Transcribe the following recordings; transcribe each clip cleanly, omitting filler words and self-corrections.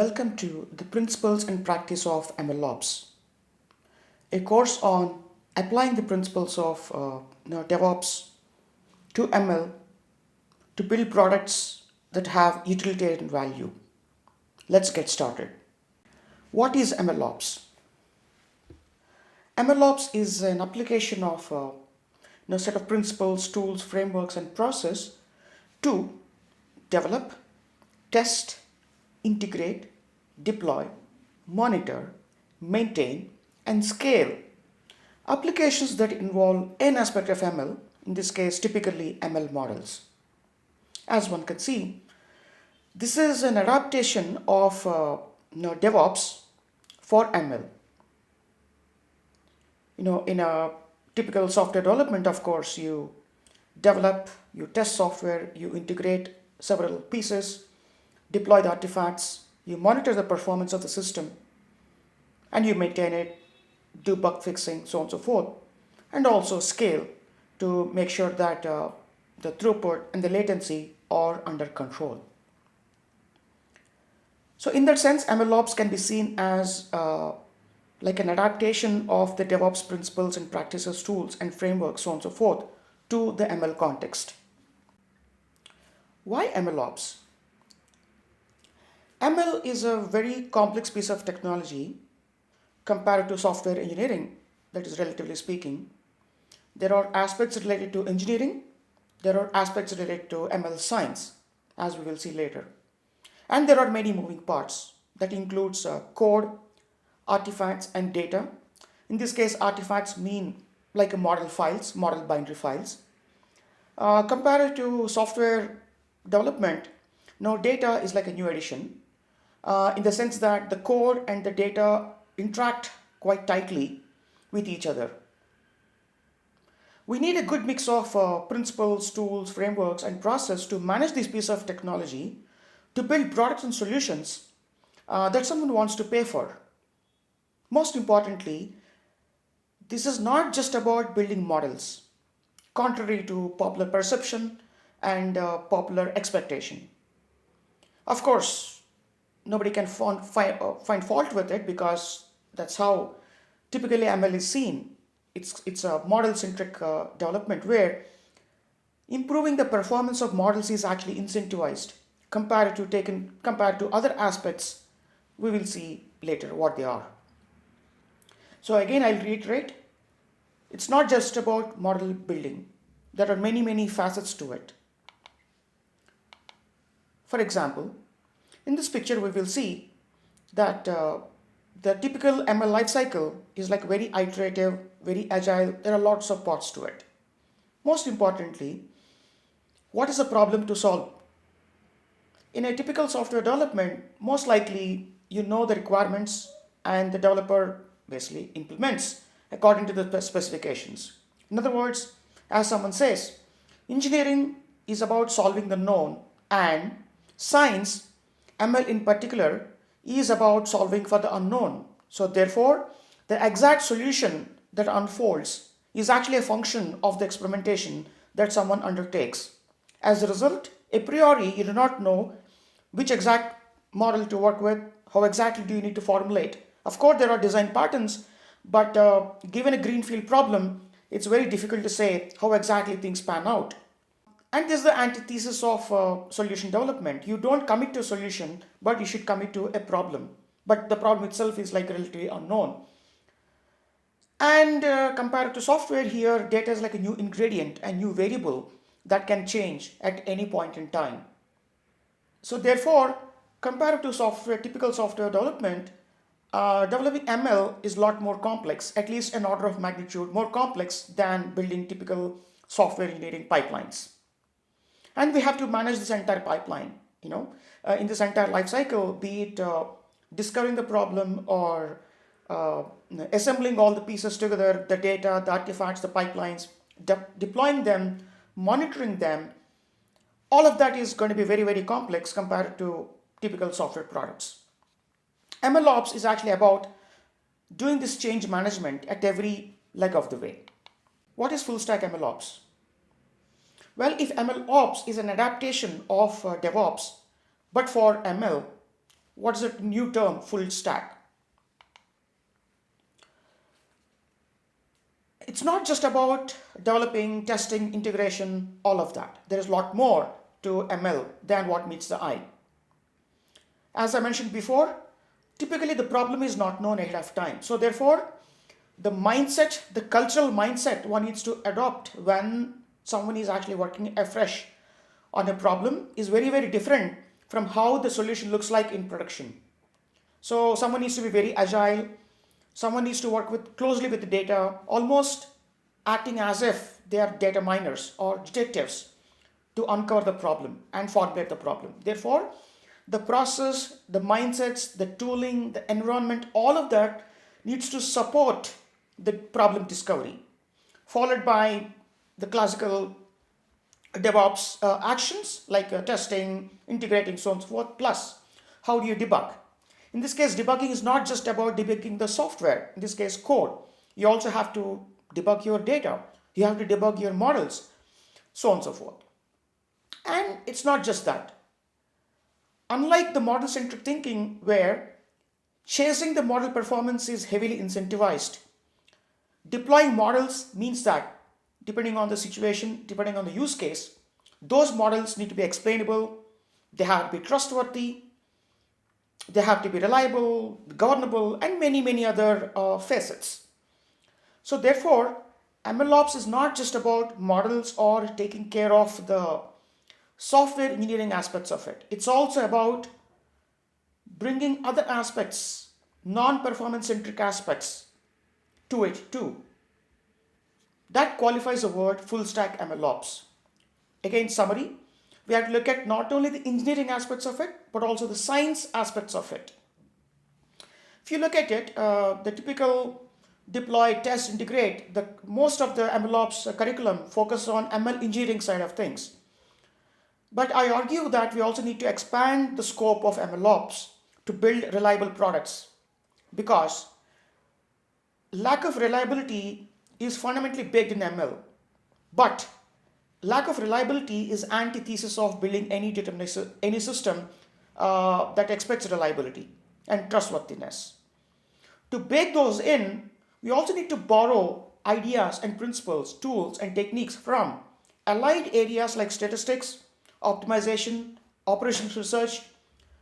Welcome to the Principles and Practice of MLOps, a course on applying the principles of DevOps to ML to build products that have utilitarian value. Let's get started. What is MLOps? MLOps is an application of a set of principles, tools, frameworks, and process to develop, test, integrate, deploy, monitor, maintain, and scale applications that involve an aspect of ML, in this case typically ML models. As one can see, this is an adaptation of DevOps for ML. In a typical software development, of course, you develop, you test software, you integrate several pieces, deploy the artifacts, you monitor the performance of the system, and you maintain it, do bug fixing, so on and so forth, and also scale to make sure that the throughput and the latency are under control. So in that sense, MLOps can be seen as like an adaptation of the DevOps principles and practices, tools, and frameworks, so on and so forth, to the ML context. Why MLOps? ML is a very complex piece of technology compared to software engineering, that is relatively speaking. There are aspects related to engineering, there are aspects related to ML science, as we will see later. And there are many moving parts that includes code, artifacts, and data. In this case, artifacts mean like a model files, model binary files. Compared to software development, now data is like a new addition. In the sense that the code and the data interact quite tightly with each other. We need a good mix of principles, tools, frameworks, and process to manage this piece of technology to build products and solutions that someone wants to pay for. Most importantly, this is not just about building models, contrary to popular perception and popular expectation. Of course, nobody can find fault with it because that's how typically ML is seen. It's a model-centric development where improving the performance of models is actually incentivized compared to other aspects. We will see later what they are. So again, I'll reiterate, it's not just about model building. There are many facets to it. For example, in this picture, we will see that the typical ML lifecycle is like very iterative, very agile. There are lots of parts to it. Most importantly, what is the problem to solve? In a typical software development, most likely you know the requirements and the developer basically implements according to the specifications. In other words, as someone says, engineering is about solving the known, and science, ML in particular, is about solving for the unknown. So therefore, the exact solution that unfolds is actually a function of the experimentation that someone undertakes. As a result, a priori, you do not know which exact model to work with, how exactly do you need to formulate. Of course, there are design patterns, but given a greenfield problem, it's very difficult to say how exactly things pan out. And this is the antithesis of solution development. You don't commit to a solution, but you should commit to a problem. But the problem itself is like relatively unknown. And compared to software here, data is like a new ingredient, a new variable that can change at any point in time. So therefore, compared to software, typical software development, developing ML is a lot more complex, at least an order of magnitude more complex than building typical software engineering pipelines. And we have to manage this entire pipeline, in this entire life cycle, be it discovering the problem or assembling all the pieces together, the data, the artifacts, the pipelines, deploying them, monitoring them. All of that is going to be very complex compared to typical software products. MLOps is actually about doing this change management at every leg of the way. What is full stack MLOps? Well, if MLOps is an adaptation of DevOps, but for ML, What is the new term? Full stack. It's not just about developing, testing, integration, all of that. There is a lot more to ML than what meets the eye. As I mentioned before, typically the problem is not known ahead of time. So therefore, the mindset, the cultural mindset one needs to adopt when someone is actually working afresh on a problem is very, very different from how the solution looks like in production. So someone needs to be very agile. Someone needs to work closely with the data, almost acting as if they are data miners or detectives to uncover the problem and formulate the problem. Therefore, the process, the mindsets, the tooling, the environment, all of that needs to support the problem discovery, followed by the classical DevOps actions like testing, integrating, so on and so forth. Plus, how do you debug? In this case, debugging is not just about debugging the software, in this case, code. You also have to debug your data. You have to debug your models, so on and so forth. And it's not just that. Unlike the model-centric thinking where chasing the model performance is heavily incentivized, deploying models means that depending on the situation, depending on the use case, those models need to be explainable, they have to be trustworthy, they have to be reliable, governable, and many, many other facets. So therefore, MLOps is not just about models or taking care of the software engineering aspects of it. It's also about bringing other aspects, non-performance centric aspects to it too. That qualifies the word full stack MLOps. Again, summary, we have to look at not only the engineering aspects of it, but also the science aspects of it. If you look at it, the typical deploy, test, integrate, most of the MLOps curriculum focus on ML engineering side of things. But I argue that we also need to expand the scope of MLOps to build reliable products, because lack of reliability is fundamentally baked in ML. But lack of reliability is antithesis of building any system that expects reliability and trustworthiness. To bake those in, we also need to borrow ideas and principles, tools and techniques from allied areas like statistics, optimization, operations research,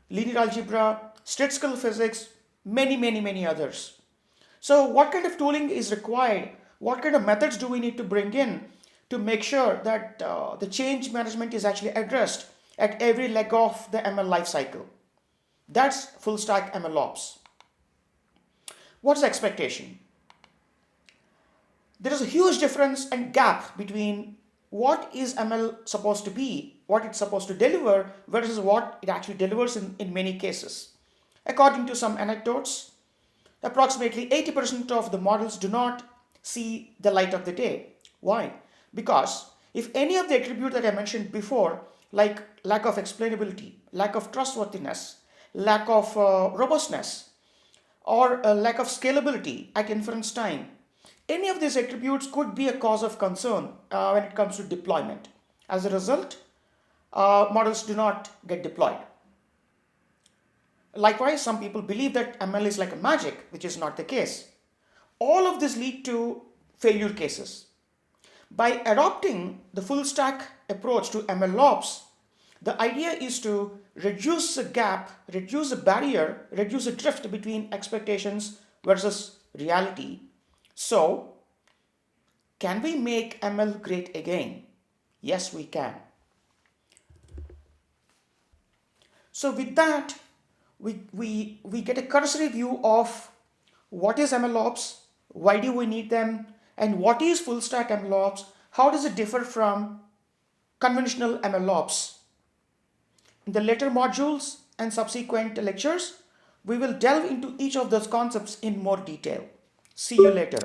linear algebra, statistical physics, many, many, many others. So what kind of tooling is required? What kind of methods do we need to bring in to make sure that the change management is actually addressed at every leg of the ML lifecycle? That's full stack MLOps. What's the expectation? There is a huge difference and gap between what is ML supposed to be, what it's supposed to deliver, versus what it actually delivers in many cases. According to some anecdotes, approximately 80% of the models do not see the light of the day. Why? Because if any of the attributes that I mentioned before, like lack of explainability, lack of trustworthiness, lack of robustness, or a lack of scalability at inference time, any of these attributes could be a cause of concern when it comes to deployment. As a result, models do not get deployed. Likewise, some people believe that ML is like a magic, which is not the case. All of this lead to failure cases. By adopting the full stack approach to MLOps, the idea is to reduce the gap, reduce the barrier, reduce the drift between expectations versus reality. So, can we make ML great again? Yes, we can. So with that, we get a cursory view of what is MLOps, why do we need them, and what is full stack MLOps, how does it differ from conventional MLOps. In the later modules and subsequent lectures, we will delve into each of those concepts in more detail. See you later.